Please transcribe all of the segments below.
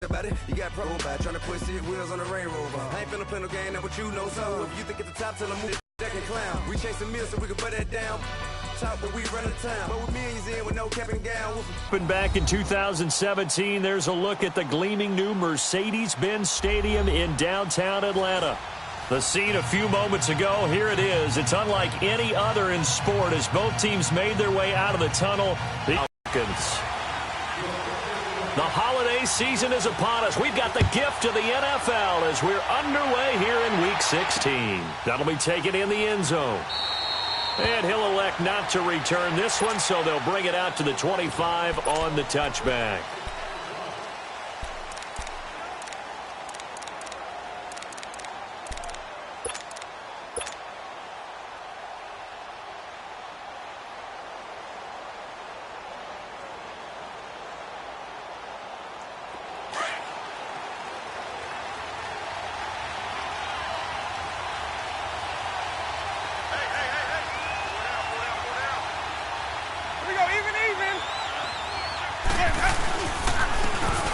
about it, you got pro by trying to put 6 wheels on the Range Rover. I ain't finna play no game, that what you know. So if you think at the top, tell them move that can clown. We chase the meal so we can put that down. Top, but we run the town. But with millions in with no cap and gown. Back in 2017, there's a look at the gleaming new Mercedes-Benz Stadium in downtown Atlanta. The scene a few moments ago, here it is. It's unlike any other in sport as both teams made their way out of the tunnel. The Falcons. The holiday season is upon us. We've got the gift of the NFL as we're underway here in Week 16. That'll be taken in the end zone. And he'll elect not to return this one, so they'll bring it out to the 25 on the touchback.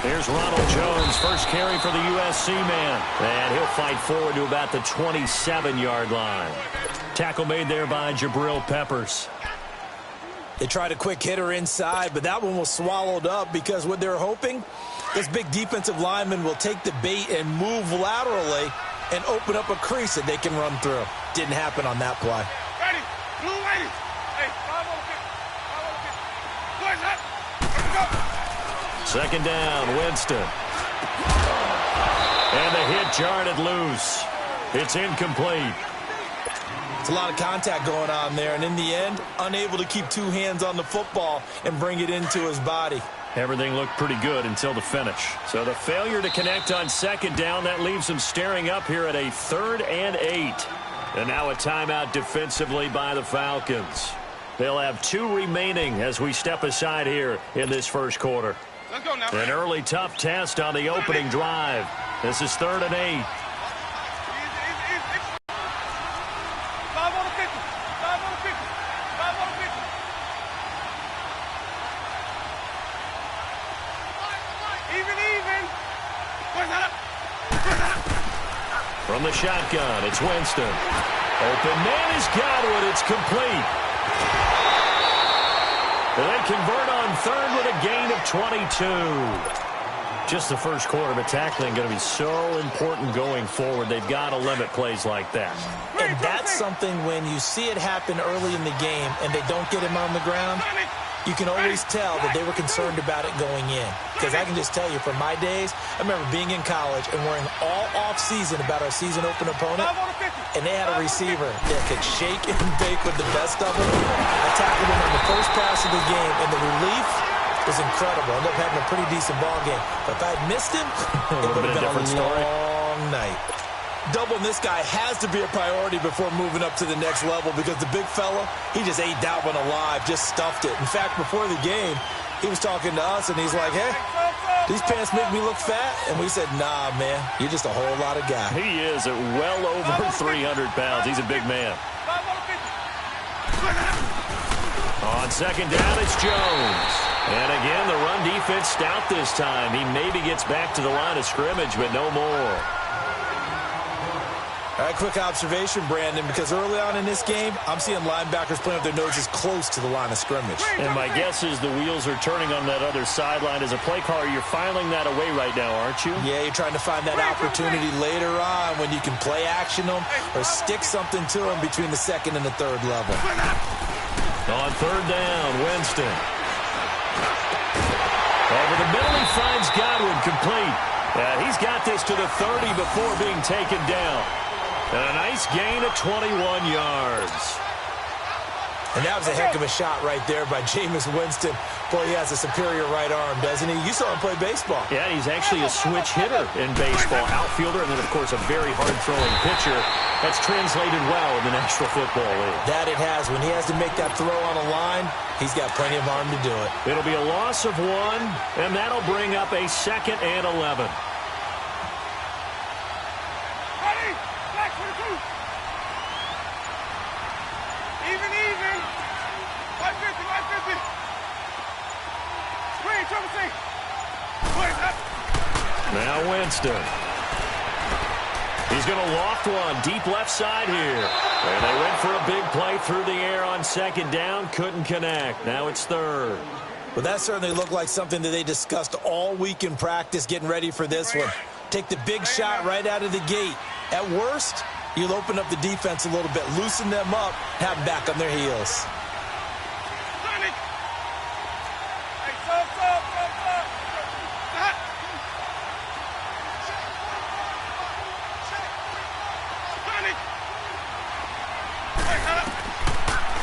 Here's Ronald Jones, first carry for the USC man. And he'll fight forward to about the 27-yard line. Tackle made there by Jabril Peppers. They tried a quick hitter inside, but that one was swallowed up because what they're hoping, this big defensive lineman will take the bait and move laterally and open up a crease that they can run through. Didn't happen on that play. Ready, blue ladies. Hey, 5 on the 50. 5 on the 50. Boys up. Let's go. Second down, Winston. And the hit jarred it loose. It's incomplete. It's a lot of contact going on there, and in the end, unable to keep 2 hands on the football and bring it into his body. Everything looked pretty good until the finish. So the failure to connect on second down, that leaves them staring up here at a 3rd and 8. And now a timeout defensively by the Falcons. They'll have 2 remaining as we step aside here in this first quarter. Let's go now. An early tough test on the opening drive. This is 3rd and 8. Easy. 5 on the 50. 5 on the 50. 5 on the 50. Even. Boys up. From the shotgun, it's Winston. Open man is Godwin. It's complete. They convert on 3rd with a gain of 22. Just the first quarter, but tackling going to be so important going forward. They've got to limit plays like that. And that's something when you see it happen early in the game and they don't get him on the ground, you can always tell that they were concerned about it going in. Because I can just tell you from my days, I remember being in college and worrying all off-season about our season open opponent, and they had a receiver that could shake and bake with the best of them. I tackled him on the first pass of the game, and the relief was incredible. I ended up having a pretty decent ball game. But if I had missed him, it would have been a long night. Doubling this guy has to be a priority before moving up to the next level because the big fella, he just ate that one alive, just stuffed it. In fact, before the game, he was talking to us, and he's like, hey, these pants make me look fat. And we said, nah, man, you're just a whole lot of guy. He is at well over 300 pounds. He's a big man. On second down, it's Jones. And again, the run defense stout this time. He maybe gets back to the line of scrimmage, but no more. All right, quick observation, Brandon, because early on in this game, I'm seeing linebackers playing with their noses close to the line of scrimmage. And my guess is the wheels are turning on that other sideline. As a play caller, you're filing that away right now, aren't you? Yeah, you're trying to find that opportunity later on when you can play action them or stick something to them between the 2nd and the 3rd level. On 3rd down, Winston. Over the middle, he finds Godwin complete. He's got this to the 30 before being taken down. And a nice gain of 21 yards. And that was a heck of a shot right there by Jameis Winston. Boy, he has a superior right arm, doesn't he? You saw him play baseball. Yeah, he's actually a switch hitter in baseball. Outfielder and then, of course, a very hard-throwing pitcher. That's translated well in the National Football League. That it has. When he has to make that throw on a line, he's got plenty of arm to do it. It'll be a loss of 1, and that'll bring up a 2nd and 11. Even. 550. Screen, trouble safe. Boys up. Now Winston. He's going to loft one deep left side here. And they went for a big play through the air on second down. Couldn't connect. Now it's third. Well, that certainly looked like something that they discussed all week in practice, getting ready for this one. Take the big shot right out of the gate. At worst, you'll open up the defense a little bit, loosen them up, have them back on their heels.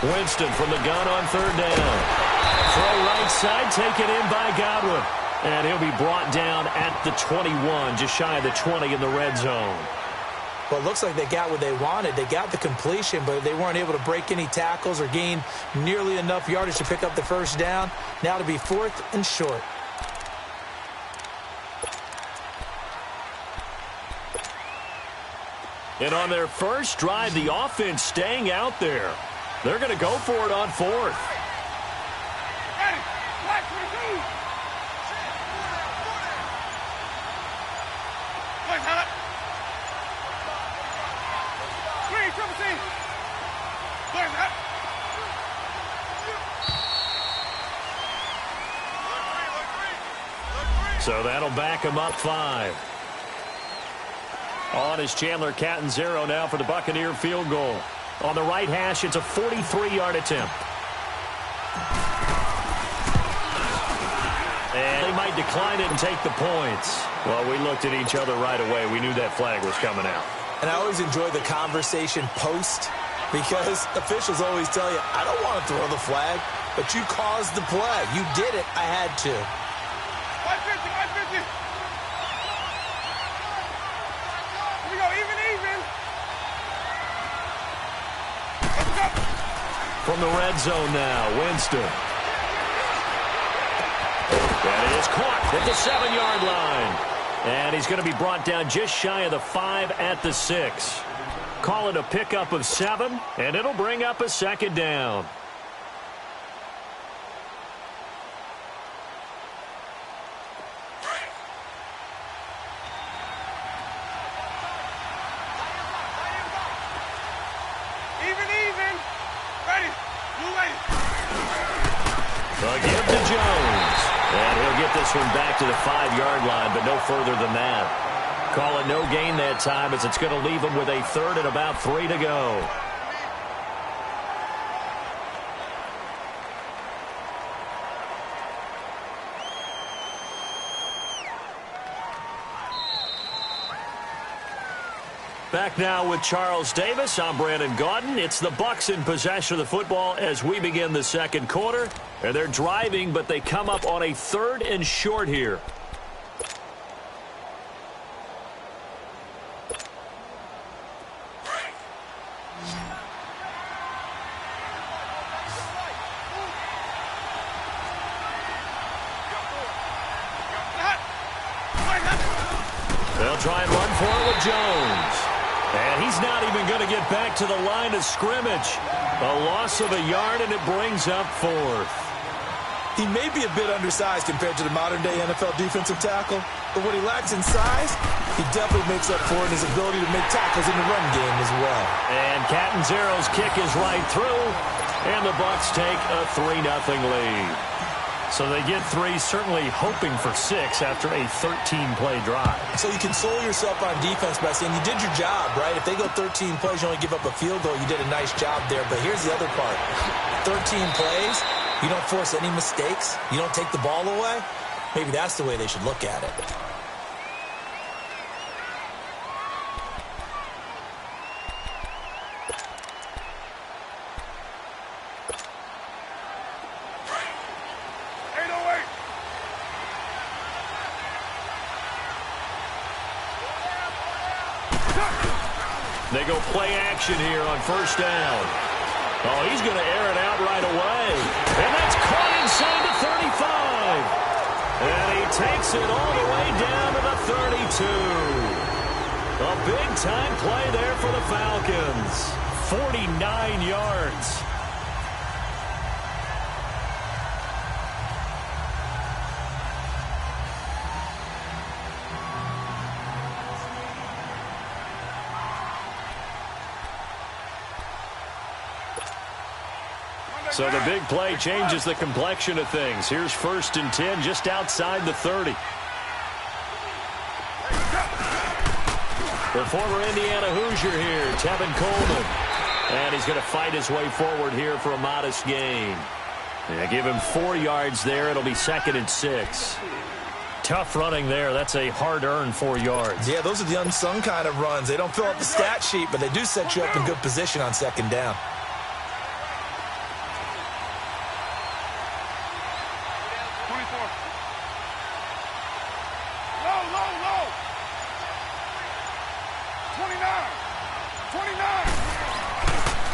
Winston from the gun on third down. Throw right side, taken in by Godwin. And he'll be brought down at the 21, just shy of the 20 in the red zone. Well, it looks like they got what they wanted. They got the completion, but they weren't able to break any tackles or gain nearly enough yardage to pick up the first down. Now to be 4th and short. And on their first drive, the offense staying out there. They're going to go for it on 4th. So that'll back him up 5. On is Chandler Catanzaro now for the Buccaneer field goal. On the right hash, it's a 43-yard attempt. And they might decline it and take the points. Well, we looked at each other right away. We knew that flag was coming out. And I always enjoy the conversation post because officials always tell you, I don't want to throw the flag, but you caused the play. You did it. I had to. 150. Here we go, even. Let's go. From the red zone now, Winston. That is caught at the 7-yard line. And he's going to be brought down just shy of the 5 at the 6. Call it a pickup of 7, and it'll bring up a second down. Even. Ready. Blue lane. A give to Jones. And he'll get this one back to the 5-yard line, but no further than that. Call it no gain that time as it's going to leave him with a 3rd and about 3 to go. Back now with Charles Davis. I'm Brandon Gaudin. It's the Bucs in possession of the football as we begin the second quarter. And they're driving, but they come up on a 3rd and short here. They'll try and run for it with Jones. And he's not even going to get back to the line of scrimmage. A loss of a yard, and it brings up 4th. He may be a bit undersized compared to the modern-day NFL defensive tackle, but what he lacks in size, he definitely makes up for in his ability to make tackles in the run game as well. And Catanzaro's kick is right through, and the Bucs take a 3-0 lead. So they get 3, certainly hoping for 6 after a 13-play drive. So you console yourself on defense by saying you did your job, right? If they go 13 plays, you only give up a field goal, you did a nice job there. But here's the other part. 13 plays, you don't force any mistakes, you don't take the ball away. Maybe that's the way they should look at it. They go play action here on first down. Oh, he's going to air it out right away. And that's caught inside the 35. And he takes it all the way down to the 32. A big-time play there for the Falcons. 49 yards. So the big play changes the complexion of things. Here's 1st and 10 just outside the 30. The former Indiana Hoosier here, Tevin Coleman. And he's going to fight his way forward here for a modest gain. Yeah, give him 4 yards there. It'll be 2nd and 6. Tough running there. That's a hard-earned 4 yards. Yeah, those are the unsung kind of runs. They don't fill up the stat sheet, but they do set you up in good position on 2nd down.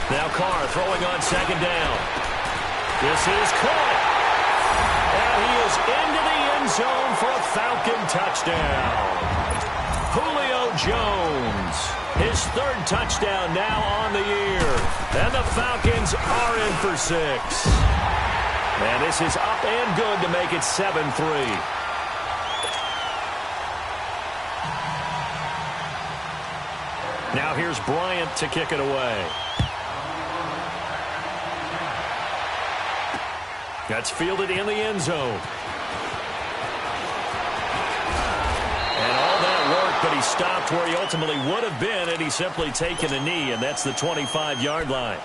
Now Carr throwing on 2nd down. This is caught. And he is into the end zone for a Falcon touchdown. Julio Jones, his 3rd touchdown now on the year. And the Falcons are in for 6. And this is up and good to make it 7-3. Now here's Bryant to kick it away. That's fielded in the end zone. And all that work, but he stopped where he ultimately would have been had he simply taken a knee, and that's the 25-yard line.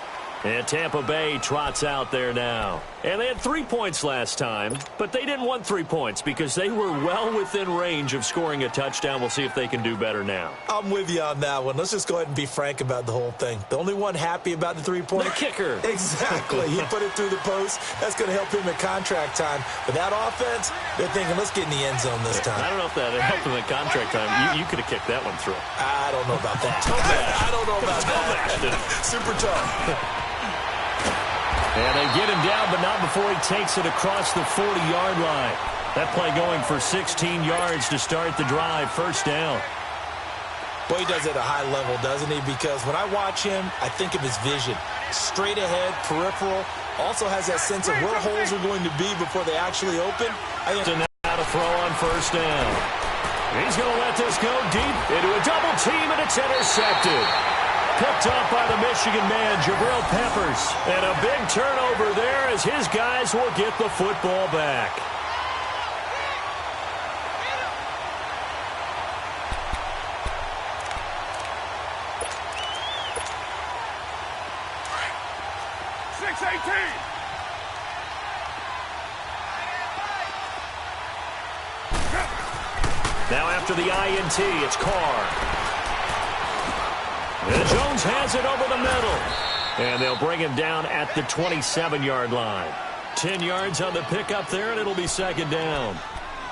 And Tampa Bay trots out there now. And they had 3 points last time, but they didn't want 3 points because they were well within range of scoring a touchdown. We'll see if they can do better now. I'm with you on that one. Let's just go ahead and be frank about the whole thing. The only one happy about the 3-point? The kicker. Exactly. He put it through the post. That's going to help him at contract time. But that offense, they're thinking, let's get in the end zone this time. I don't know if that helped him at contract time. You could have kicked that one through. I don't know about that. I don't know about that. Super tough. And they get him down, but not before he takes it across the 40-yard line. That play going for 16 yards to start the drive. 1st down. Boy, he does it at a high level, doesn't he? Because when I watch him, I think of his vision. Straight ahead, peripheral. Also has that sense of where holes are going to be before they actually open. And now to throw on 1st down. He's going to let this go deep into a double team, and it's intercepted. Picked off by the Michigan man, Jabril Peppers. And a big turnover there as his guys will get the football back. Now after the INT, it's Carr. And Jones has it over the middle. And they'll bring him down at the 27-yard line. 10 yards on the pickup there, and it'll be 2nd down.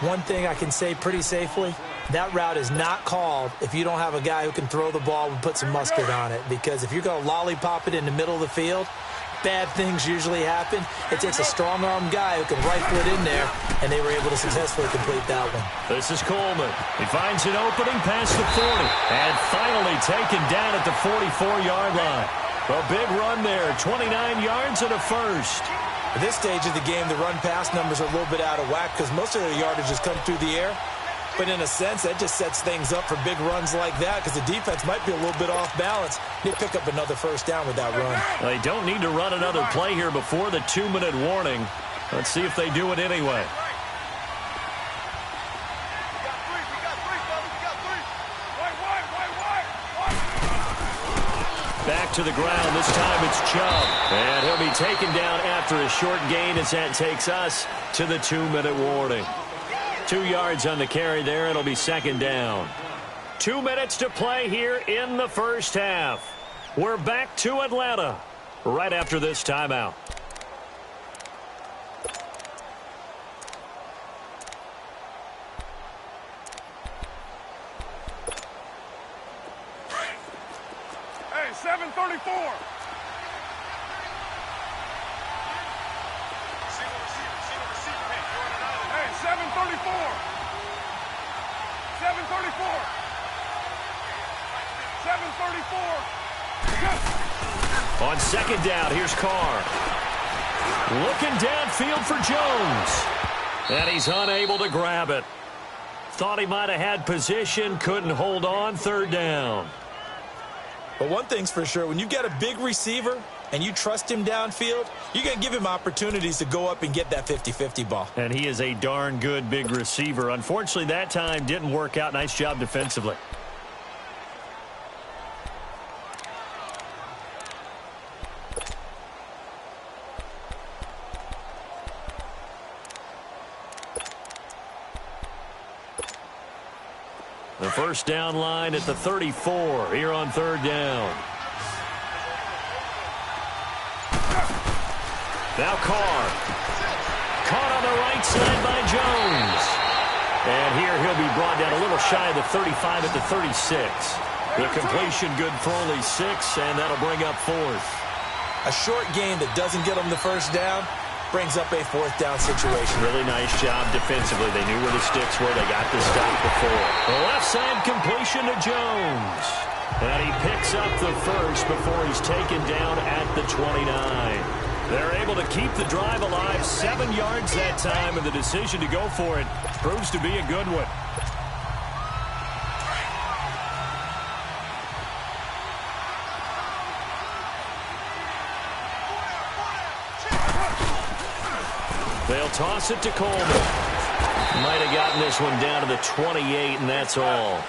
One thing I can say pretty safely, that route is not called if you don't have a guy who can throw the ball and put some mustard on it. Because if you're going to lollipop it in the middle of the field, bad things usually happen. It takes a strong-arm guy who can rifle it in there, and they were able to successfully complete that one. This is Coleman. He finds an opening past the 40, and finally taken down at the 44-yard line. A big run there, 29 yards and a 1st. At this stage of the game, the run-pass numbers are a little bit out of whack because most of their yardage has come through the air. But in a sense, that just sets things up for big runs like that because the defense might be a little bit off balance. They pick up another 1st down with that run. They don't need to run another play here before the 2-minute warning. Let's see if they do it anyway. Back to the ground. This time it's Chubb. And he'll be taken down after a short gain as that takes us to the 2-minute warning. 2 yards on the carry there. It'll be 2nd down. 2 minutes to play here in the 1st half. We're back to Atlanta right after this timeout. Hey, 734. Hey, 734. 734. 734. On 2nd down, here's Carr. Looking downfield for Jones. And he's unable to grab it. Thought he might have had position, couldn't hold on. 3rd down. But one thing's for sure, when you get a big receiver, and you trust him downfield, you're going to give him opportunities to go up and get that 50-50 ball. And he is a darn good big receiver. Unfortunately, that time didn't work out. Nice job defensively. The first down line at the 34 here on third down. Now Carr. Caught on the right side by Jones. And here he'll be brought down a little shy of the 35 at the 36. The completion good for only 6, and that'll bring up fourth. A short game that doesn't get them the first down brings up a fourth down situation. Really nice job defensively. They knew where the sticks were. They got the stop before. The left side completion to Jones. And he picks up the first before he's taken down at the 29. They're able to keep the drive alive. 7 yards that time, and the decision to go for it proves to be a good one. They'll toss it to Coleman. Might have gotten this one down to the 28, and that's all.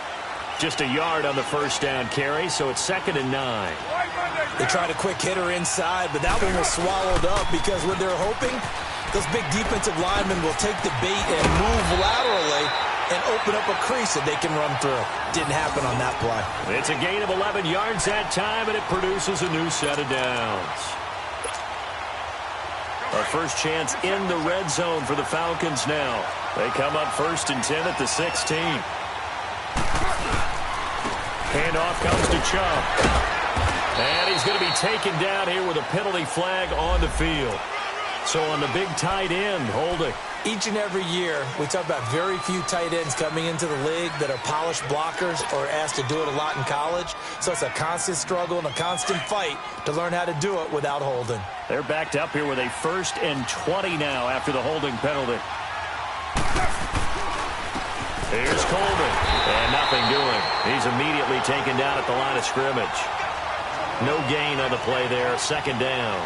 Just a yard on the first down carry, so it's 2nd and 9. They tried a quick hitter inside, but that one was swallowed up because when they're hoping, those big defensive linemen will take the bait and move laterally and open up a crease that they can run through. Didn't happen on that play. It's a gain of 11 yards that time, and it produces a new set of downs. Our first chance in the red zone for the Falcons now. They come up 1st and 10 at the 16. Handoff comes to Chubb. And he's going to be taken down here with a penalty flag on the field. So on the big tight end, holding. Each and every year, we talk about very few tight ends coming into the league that are polished blockers or asked to do it a lot in college. So it's a constant struggle and a constant fight to learn how to do it without holding. They're backed up here with a 1st and 20 now after the holding penalty. Here's Coleman. And nothing doing. He's immediately taken down at the line of scrimmage. No gain on the play there. 2nd down.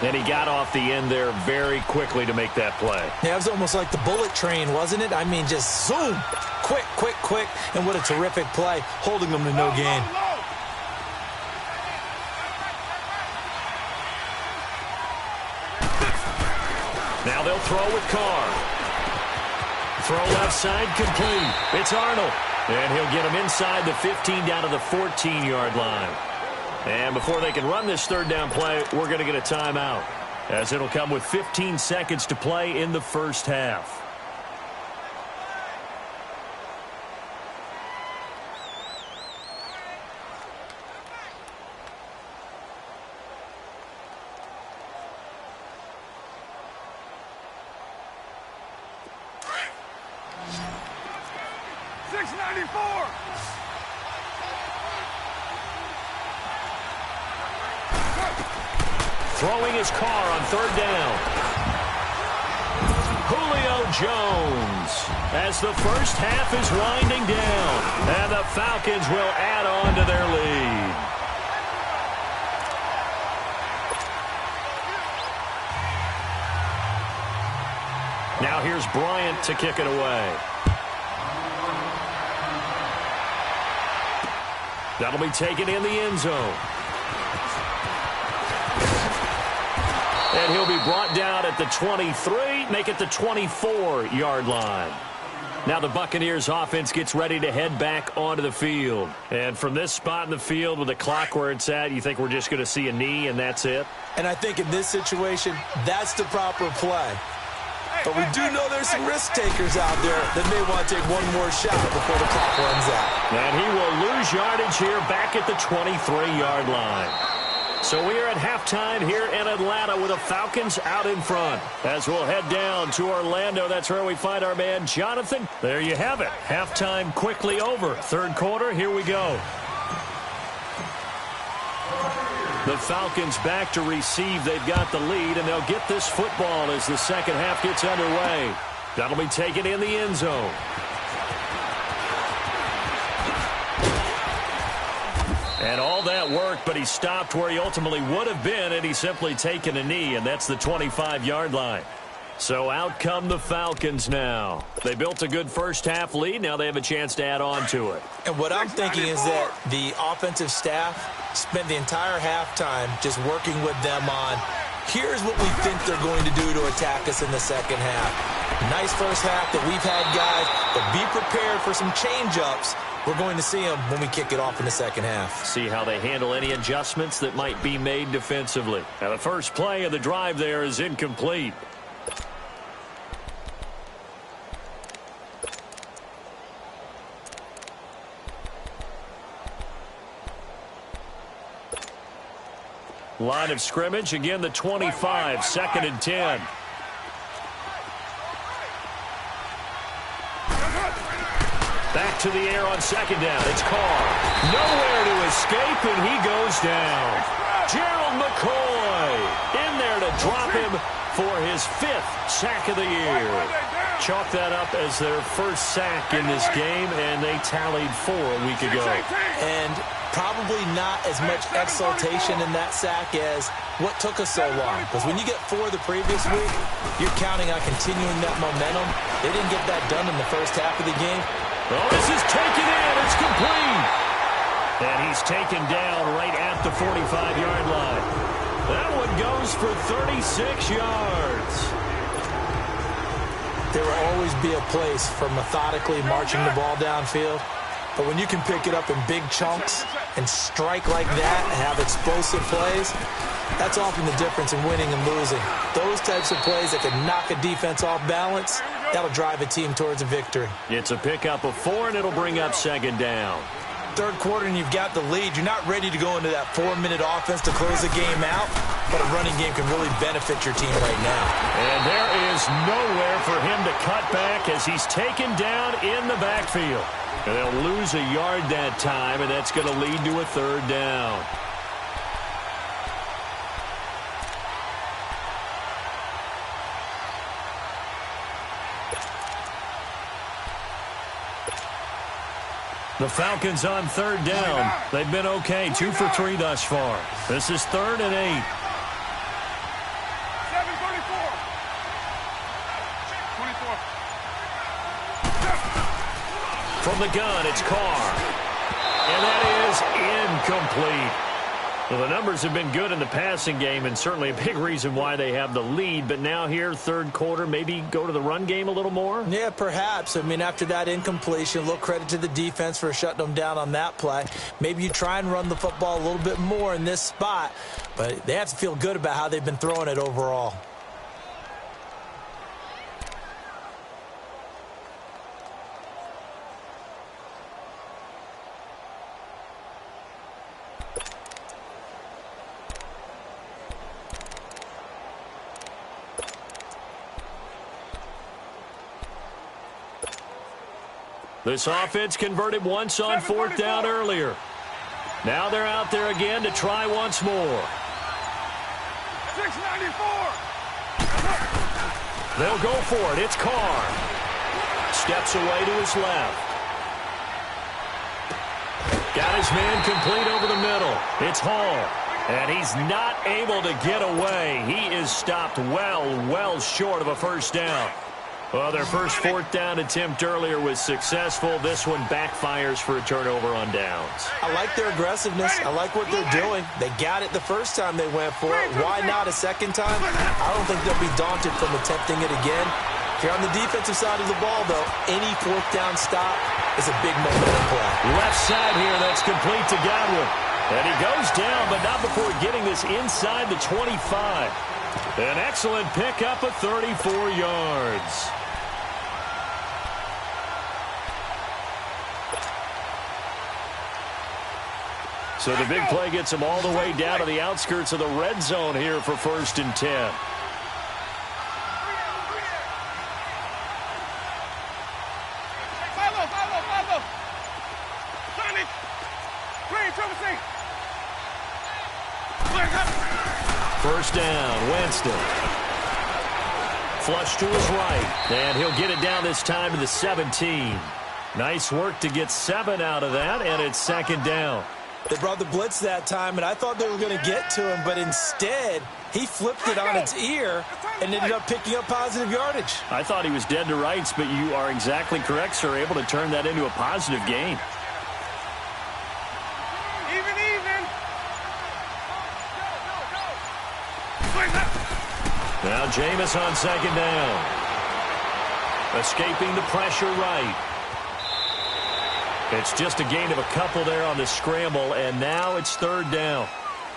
And he got off the end there very quickly to make that play. Yeah, it was almost like the bullet train, wasn't it? I mean, just zoom. Quick, quick, quick. And what a terrific play, holding them to no gain. Now they'll throw with Carr. Throw left side complete. It's Arnold. And he'll get him inside the 15 down to the 14-yard line. And before they can run this third down play, we're going to get a timeout, as it'll come with 15 seconds to play in the first half. Throwing his Carr on third down. Julio Jones as the first half is winding down. And the Falcons will add on to their lead. Now here's Bryant to kick it away. That'll be taken in the end zone. And he'll be brought down at the 23, make it the 24-yard line. Now the Buccaneers offense gets ready to head back onto the field. And from this spot in the field with the clock where it's at, you think we're just going to see a knee and that's it? And I think in this situation, that's the proper play. But we do know there's some risk takers out there that may want to take one more shot before the clock runs out. And he will lose yardage here back at the 23-yard line. So we are at halftime here in Atlanta with the Falcons out in front. As we'll head down to Orlando, that's where we find our man Jonathan. There you have it. Halftime quickly over. Third quarter, here we go. The Falcons back to receive. They've got the lead, and they'll get this football as the second half gets underway. That'll be taken in the end zone. And all that work, but he stopped where he ultimately would have been had he simply taken a knee, and that's the 25-yard line. So out come the Falcons now. They built a good first-half lead. Now they have a chance to add on to it. And what I'm thinking is that the offensive staff spent the entire halftime just working with them on, here's what we think they're going to do to attack us in the second half. Nice first half that we've had, guys, but be prepared for some change-ups. We're going to see them when we kick it off in the second half. See how they handle any adjustments that might be made defensively. Now the first play of the drive there is incomplete. Line of scrimmage, again the 25, 2nd and 10. Back to the air on 2nd down. It's Carr. Nowhere to escape, and he goes down. Gerald McCoy in there to drop him for his 5th sack of the year. Chalk that up as their first sack in this game, and they tallied 4 a week ago. And probably not as much exultation in that sack as what took us so long. Because when you get 4 the previous week, you're counting on continuing that momentum. They didn't get that done in the first half of the game. Oh, this is taken in. It's complete. And he's taken down right at the 45-yard line. That one goes for 36 yards. There will always be a place for methodically marching the ball downfield. But when you can pick it up in big chunks and strike like that and have explosive plays, that's often the difference in winning and losing. Those types of plays that can knock a defense off balance, that'll drive a team towards a victory. It's a pickup of 4, and it'll bring up 2nd down. Third quarter and you've got the lead. You're not ready to go into that 4-minute offense to close the game out, but a running game can really benefit your team right now. And there is nowhere for him to cut back as he's taken down in the backfield. And they'll lose a yard that time, and that's going to lead to a 3rd down. The Falcons on 3rd down. They've been okay, 2 for 3 thus far. This is 3rd and 8. 7:34. 24. From the gun, it's Carr. And that is incomplete. Well, the numbers have been good in the passing game, and certainly a big reason why they have the lead. But now here, 3rd quarter, maybe go to the run game a little more? Yeah, perhaps. I mean, after that incompletion, a little credit to the defense for shutting them down on that play. Maybe you try and run the football a little bit more in this spot, but they have to feel good about how they've been throwing it overall. This offense converted once on 4th down earlier. Now they're out there again to try once more. 694. They'll go for it. It's Carr. Steps away to his left. Got his man complete over the middle. It's Hall. And he's not able to get away. He is stopped well short of a 1st down. Well, their first 4th down attempt earlier was successful. This one backfires for a turnover on downs. I like their aggressiveness. I like what they're doing. They got it the first time they went for it. Why not a second time? I don't think they'll be daunted from attempting it again. If you're on the defensive side of the ball, though, any 4th down stop is a big momentum play. Left side here, that's complete to Godwin. And he goes down, but not before getting this inside the 25. An excellent pickup of 34 yards. So the big play gets him all the way down to the outskirts of the red zone here for 1st and 10. Follow. Sonic. Green, trouble C. 1st down, Winston. Flush to his right, and he'll get it down this time to the 17. Nice work to get 7 out of that, and it's 2nd down. They brought the blitz that time, and I thought they were going to get to him, but instead, he flipped it on its ear and ended up picking up positive yardage. I thought he was dead to rights, but you are exactly correct, sir. Able to turn that into a positive gain. Even. Now Jameis on second down. Escaping the pressure right. It's just a gain of a couple there on the scramble, and now it's third down.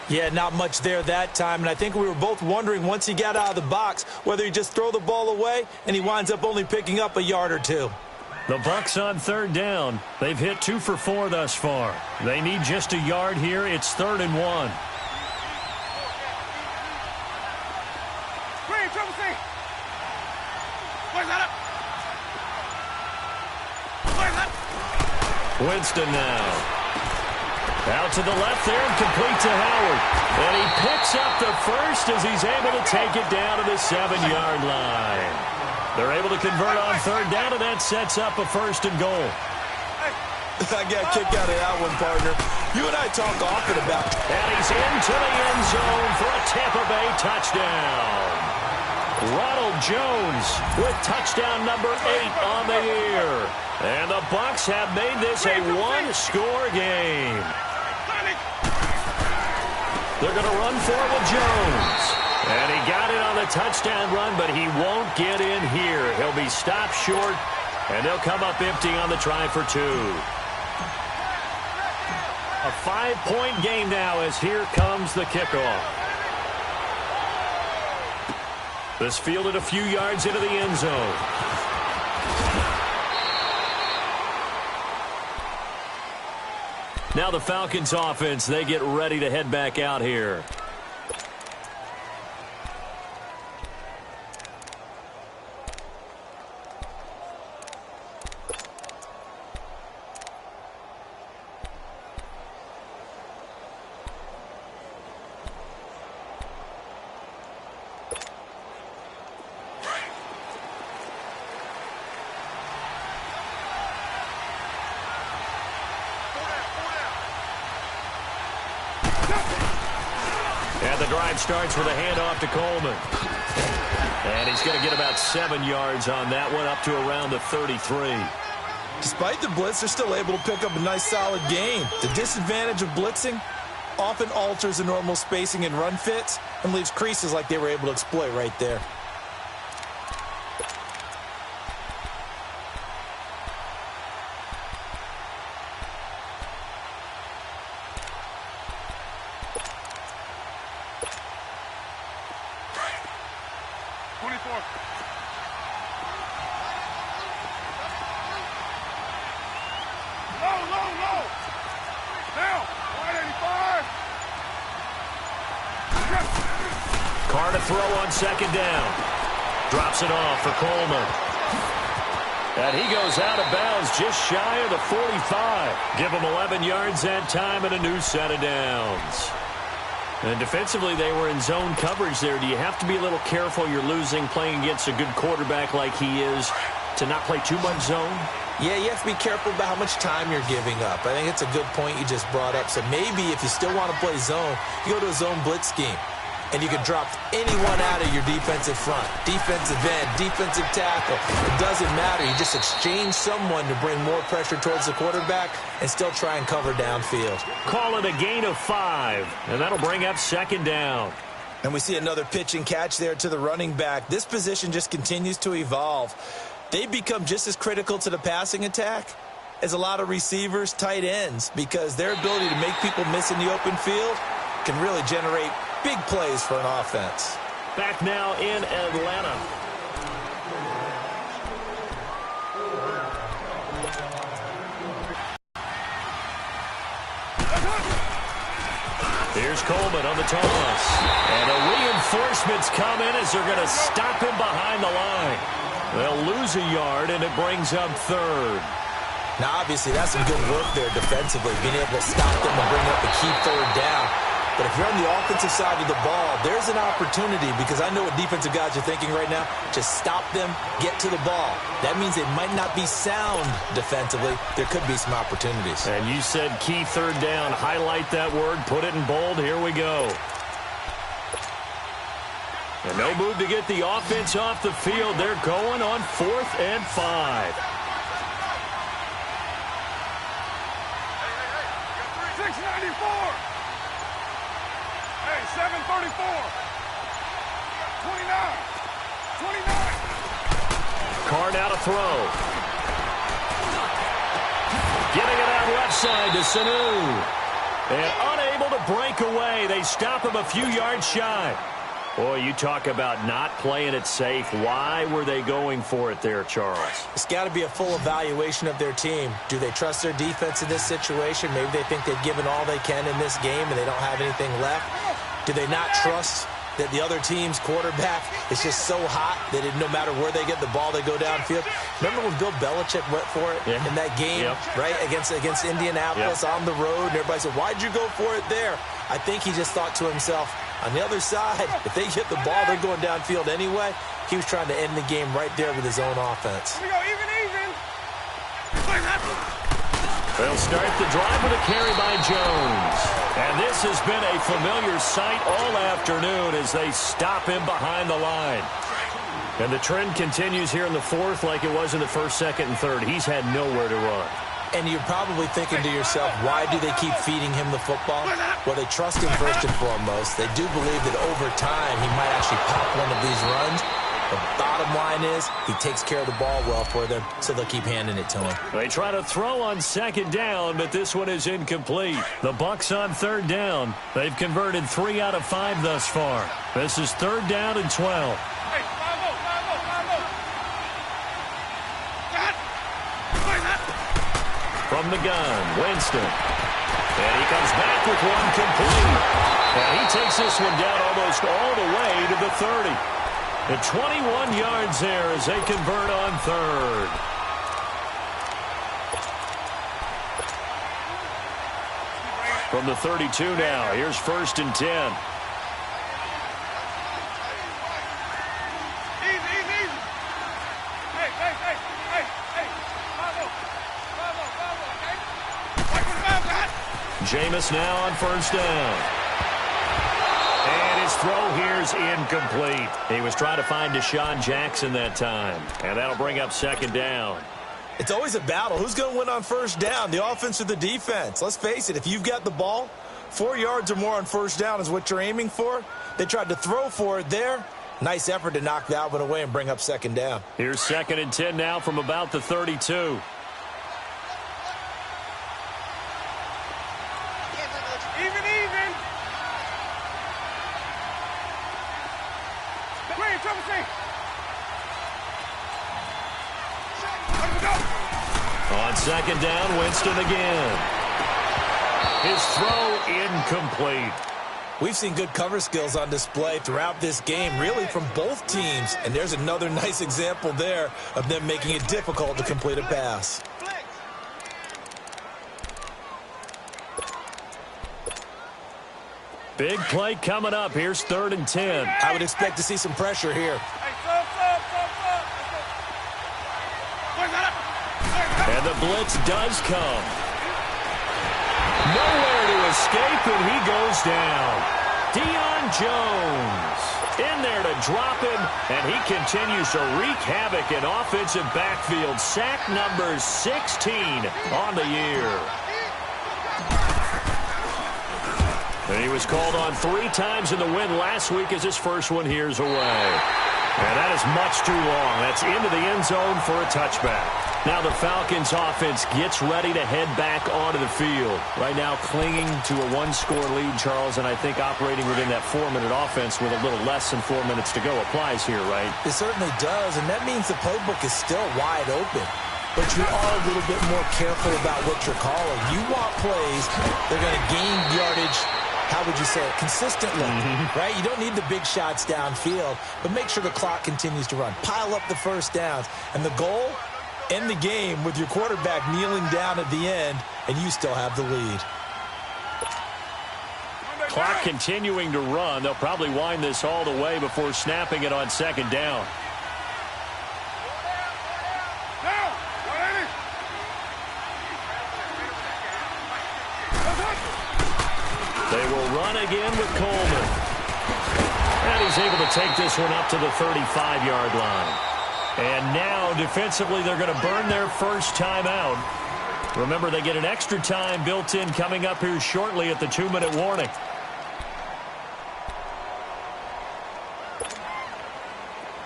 Yeah, not much there that time, and I think we were both wondering once he got out of the box whether he just throw the ball away, and he winds up only picking up a yard or two. The Bucs on third down. They've hit 2 for 4 thus far. They need just a yard here. It's 3rd and 1. Winston now. Out to the left there and complete to Howard. And he picks up the first as he's able to take it down to the 7-yard line. They're able to convert on third down, and that sets up a 1st and goal. I got a kick out of that one, partner. You and I talk often about. And he's into the end zone for a Tampa Bay touchdown. Ronald Jones with touchdown number 8 on the year. And the Bucs have made this a 1-score game. They're going to run for it with Jones. And he got it on the touchdown run, but he won't get in here. He'll be stopped short, and they'll come up empty on the try for 2. A 5-point game now as here comes the kickoff. This fielded a few yards into the end zone. Now the Falcons offense, they get ready to head back out here. And the drive starts with a handoff to Coleman. And he's going to get about 7 yards on that one, up to around the 33. Despite the blitz, they're still able to pick up a nice, solid gain. The disadvantage of blitzing often alters the normal spacing and run fits and leaves creases like they were able to exploit right there. Carr to throw on second down. Drops it off for Coleman. And he goes out of bounds just shy of the 45. Give him 11 yards that time and a new set of downs. And defensively, they were in zone coverage there. Do you have to be a little careful? You're losing playing against a good quarterback like he is to not play too much zone? Yeah, you have to be careful about how much time you're giving up. I think it's a good point you just brought up. So maybe if you still want to play zone, you go to a zone blitz scheme. And you can drop anyone out of your defensive front. Defensive end, defensive tackle. It doesn't matter. You just exchange someone to bring more pressure towards the quarterback and still try and cover downfield. Call it a gain of 5. And that'll bring up second down. And we see another pitch and catch there to the running back. This position just continues to evolve. They become just as critical to the passing attack as a lot of receivers, tight ends, because their ability to make people miss in the open field can really generate big plays for an offense. Back now in Atlanta. Here's Coleman on the toss. And the reinforcements come in as they're going to stop him behind the line. They'll lose a yard, and it brings up third. Now, obviously, that's some good work there defensively, being able to stop them and bring up a key third down. But if you're on the offensive side of the ball, there's an opportunity, because I know what defensive guys are thinking right now. Just stop them, get to the ball. That means they might not be sound defensively. There could be some opportunities. And you said key third down. Highlight that word. Put it in bold. Here we go. And no move to get the offense off the field. They're going on 4th and 5. 694. Hey, 734. 29. 29. Carr now to throw. Getting it out left side to Sanu. And unable to break away. They stop him a few yards shy. Boy, you talk about not playing it safe. Why were they going for it there, Charles? It's got to be a full evaluation of their team. Do they trust their defense in this situation? Maybe they think they've given all they can in this game and they don't have anything left. Do they not trust that the other team's quarterback is just so hot that no matter where they get the ball, they go downfield? Remember when Bill Belichick went for it in that game, right, against Indianapolis on the road? And everybody said, why'd you go for it there? I think he just thought to himself, on the other side, if they get the ball, they're going downfield anyway. He was trying to end the game right there with his own offense. Here we go, even. They'll start the drive with a carry by Jones. And this has been a familiar sight all afternoon as they stop him behind the line. And the trend continues here in the 4th like it was in the 1st, 2nd, and 3rd. He's had nowhere to run. And you're probably thinking to yourself, why do they keep feeding him the football? Well, they trust him first and foremost. They do believe that over time he might actually pop one of these runs. The bottom line is he takes care of the ball well for them, so they'll keep handing it to him. They try to throw on 2nd down, but this one is incomplete. The Bucs on 3rd down. They've converted 3 out of 5 thus far. This is 3rd down and 12. From the gun, Winston. And he comes back with one complete. And he takes this one down almost all the way to the 30. And 21 yards there as they convert on 3rd. From the 32 now, here's 1st and 10. Jameis now on 1st down. And his throw here is incomplete. He was trying to find Deshaun Jackson that time. And that'll bring up 2nd down. It's always a battle. Who's going to win on 1st down, the offense or the defense? Let's face it, if you've got the ball, 4 yards or more on 1st down is what you're aiming for. They tried to throw for it there. Nice effort to knock that one away and bring up 2nd down. Here's 2nd and 10 now from about the 32. On 2nd down, Winston again. His throw incomplete. We've seen good cover skills on display throughout this game, really from both teams. And there's another nice example there of them making it difficult to complete a pass. Big play coming up. Here's 3rd and 10. I would expect to see some pressure here. And the blitz does come. Nowhere to escape, and he goes down. Deion Jones in there to drop him, and he continues to wreak havoc in offensive backfield. Sack number 16 on the year. And he was called on 3 times in the win last week as his first one here's away. And that is much too long. That's into the end zone for a touchback. Now the Falcons offense gets ready to head back onto the field. Right now clinging to a 1-score lead, Charles, and I think operating within that 4-minute offense with a little less than 4 minutes to go applies here, right? It certainly does, and that means the playbook is still wide open. But you are a little bit more careful about what you're calling. You want plays, they're going to gain yardage, how would you say it, consistently, right? You don't need the big shots downfield, but make sure the clock continues to run. Pile up the first downs, and the goal, end the game with your quarterback kneeling down at the end, and you still have the lead. clock continuing to run. They'll probably wind this all the way before snapping it on second down. They will run again with Coleman. And he's able to take this one up to the 35-yard line. And now, defensively, they're going to burn their first timeout. Remember, they get an extra time built in coming up here shortly at the 2-minute warning.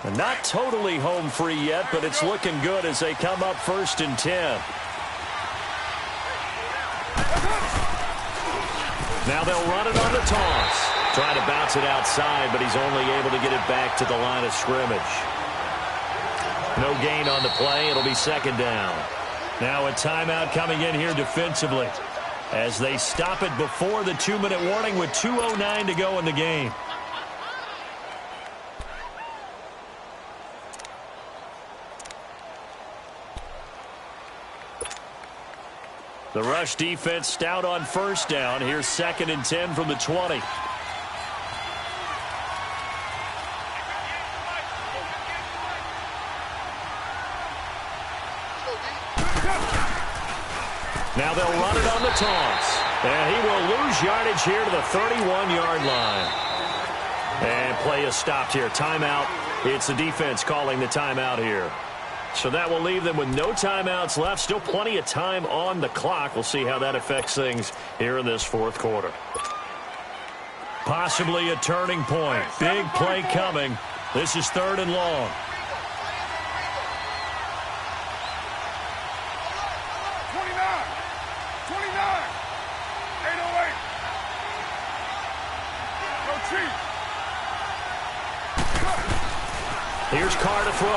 And not totally home free yet, but it's looking good as they come up 1st and 10. Now they'll run it on the toss. Trying to bounce it outside, but he's only able to get it back to the line of scrimmage. No gain on the play. It'll be second down. Now a timeout coming in here defensively as they stop it before the 2-minute warning with 2:09 to go in the game. The rush defense stout on first down. Here's 2nd and 10 from the 20. Now they'll run it on the toss. And he will lose yardage here to the 31-yard line. And play is stopped here. Timeout. It's the defense calling the timeout here. So that will leave them with no timeouts left. Still plenty of time on the clock. We'll see how that affects things here in this 4th quarter. Possibly a turning point. Big play coming. This is 3rd and long. Here's Carr to throw.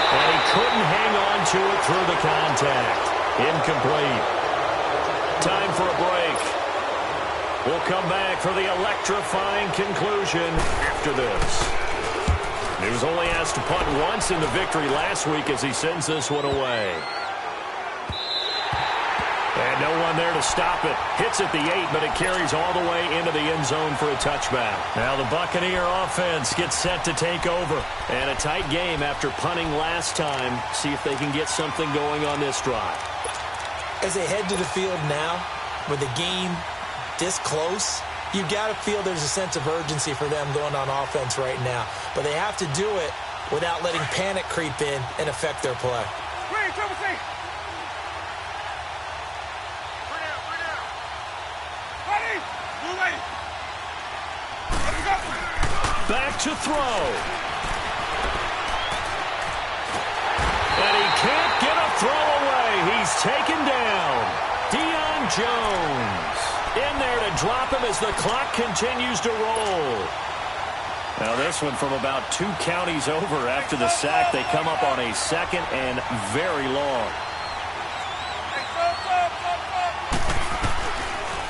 And he couldn't hang on to it through the contact. Incomplete. Time for a break. We'll come back for the electrifying conclusion after this. He was only asked to punt once in the victory last week as he sends this one away. And no one there to stop it. Hits at the 8, but it carries all the way into the end zone for a touchback. Now the Buccaneer offense gets set to take over. And a tight game after punting last time. See if they can get something going on this drive. As they head to the field now, with the game this close, you've got to feel there's a sense of urgency for them going on offense right now. But they have to do it without letting panic creep in and affect their play. Back to throw. And he can't get a throw away. He's taken down. Deion Jones in there to drop him as the clock continues to roll. Now this one from about 2 counties over after the sack. They come up on a 2nd and very long.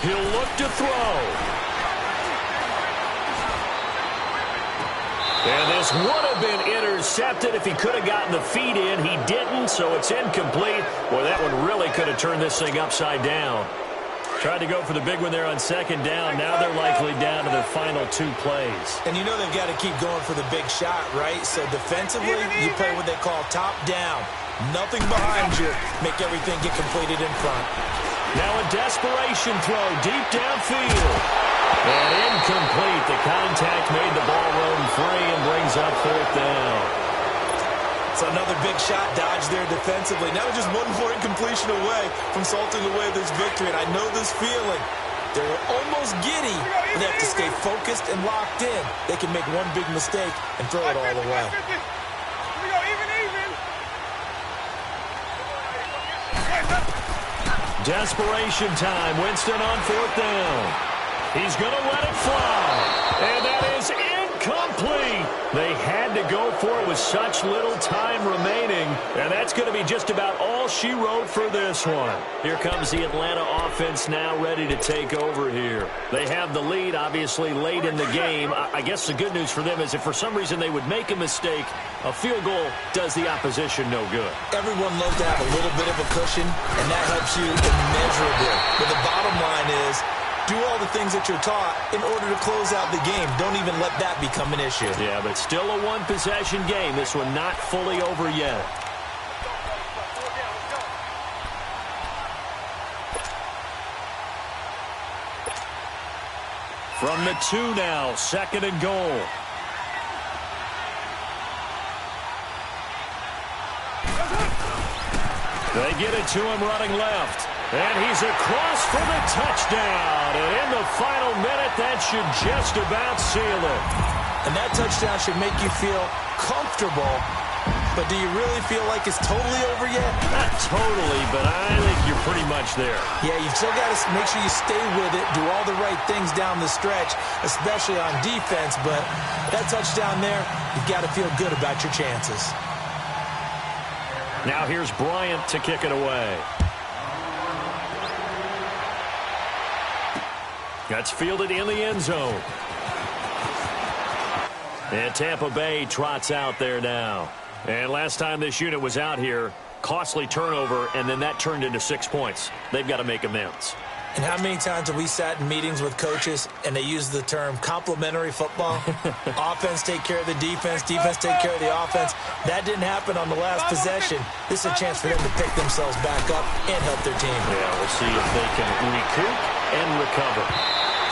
He'll look to throw. And this would have been intercepted if he could have gotten the feet in. He didn't, so it's incomplete. Boy, that one really could have turned this thing upside down. Tried to go for the big one there on 2nd down. Now they're likely down to their final 2 plays. And you know they've got to keep going for the big shot, right? So defensively, you play what they call top down. Nothing behind you. Make everything get completed in front. Now a desperation throw deep downfield. And incomplete. The contact made the ball roam free and brings up 4th down. So another big shot dodge there defensively. Now just one more incompletion away from salting away this victory. And I know this feeling. They're almost giddy, but they have to stay focused and locked in. They can make one big mistake and throw it all away. Desperation time. Winston on 4th down. He's going to let it fly. And that is incomplete. Incomplete. They had to go for it with such little time remaining, and that's going to be just about all she wrote for this one. Here comes the Atlanta offense now ready to take over here. They have the lead, obviously, late in the game. I guess the good news for them is if for some reason they would make a mistake, a field goal does the opposition no good. Everyone loves to have a little bit of a cushion, and that helps you immeasurably. But the bottom line is, do all the things that you're taught in order to close out the game. Don't even let that become an issue. Yeah, but still a one-possession game. This one not fully over yet. From the 2 now, 2nd and goal. They get it to him running left. And he's across for the touchdown. And in the final minute, that should just about seal it. And that touchdown should make you feel comfortable. But do you really feel like it's totally over yet? Not totally, but I think you're pretty much there. Yeah, you've still got to make sure you stay with it, do all the right things down the stretch, especially on defense. But that touchdown there, you've got to feel good about your chances. Now here's Bryant to kick it away. That's fielded in the end zone. And Tampa Bay trots out there now. And last time this unit was out here, costly turnover, and then that turned into 6 points. They've got to make amends. And how many times have we sat in meetings with coaches and they use the term complementary football? Offense take care of the defense, defense take care of the offense. That didn't happen on the last possession. This is a chance for them to pick themselves back up and help their team. Yeah, we'll see if they can recoup and recover.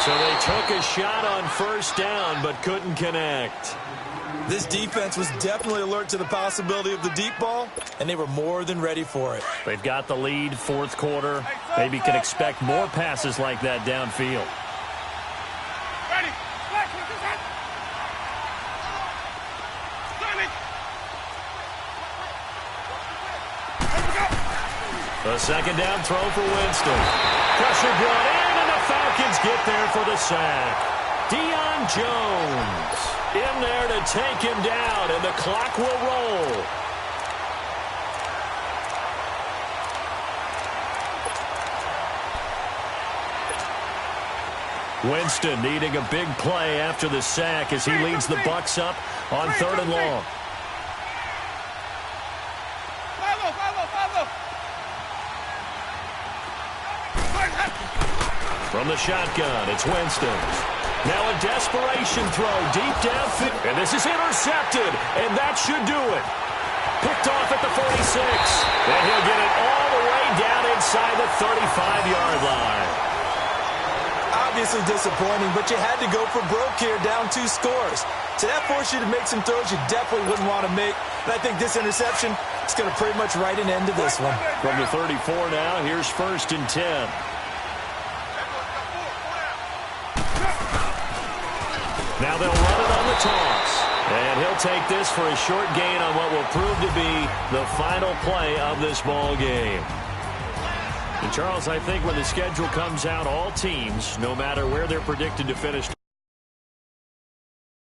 So they took a shot on 1st down but couldn't connect. This defense was definitely alert to the possibility of the deep ball, and they were more than ready for it. They've got the lead, 4th quarter. Maybe can expect more passes like that downfield. Ready. The 2nd down throw for Winston. Pressure brought in, and the Falcons get there for the sack. Deion Jones in there to take him down, and the clock will roll. Winston needing a big play after the sack as he leads the Bucs up on 3rd and long. From the shotgun, it's Winston. Now a desperation throw deep downfield. And this is intercepted, and that should do it. Picked off at the 46. And he'll get it all the way down inside the 35-yard line. Obviously disappointing, but you had to go for broke here, down 2 scores. So that forced you to make some throws you definitely wouldn't want to make. And I think this interception is going to pretty much write an end to this one. From the 34 now, here's 1st and 10. Now they'll run it on the toss. And he'll take this for a short gain on what will prove to be the final play of this ball game. And Charles, I think when the schedule comes out, all teams, no matter where they're predicted to finish,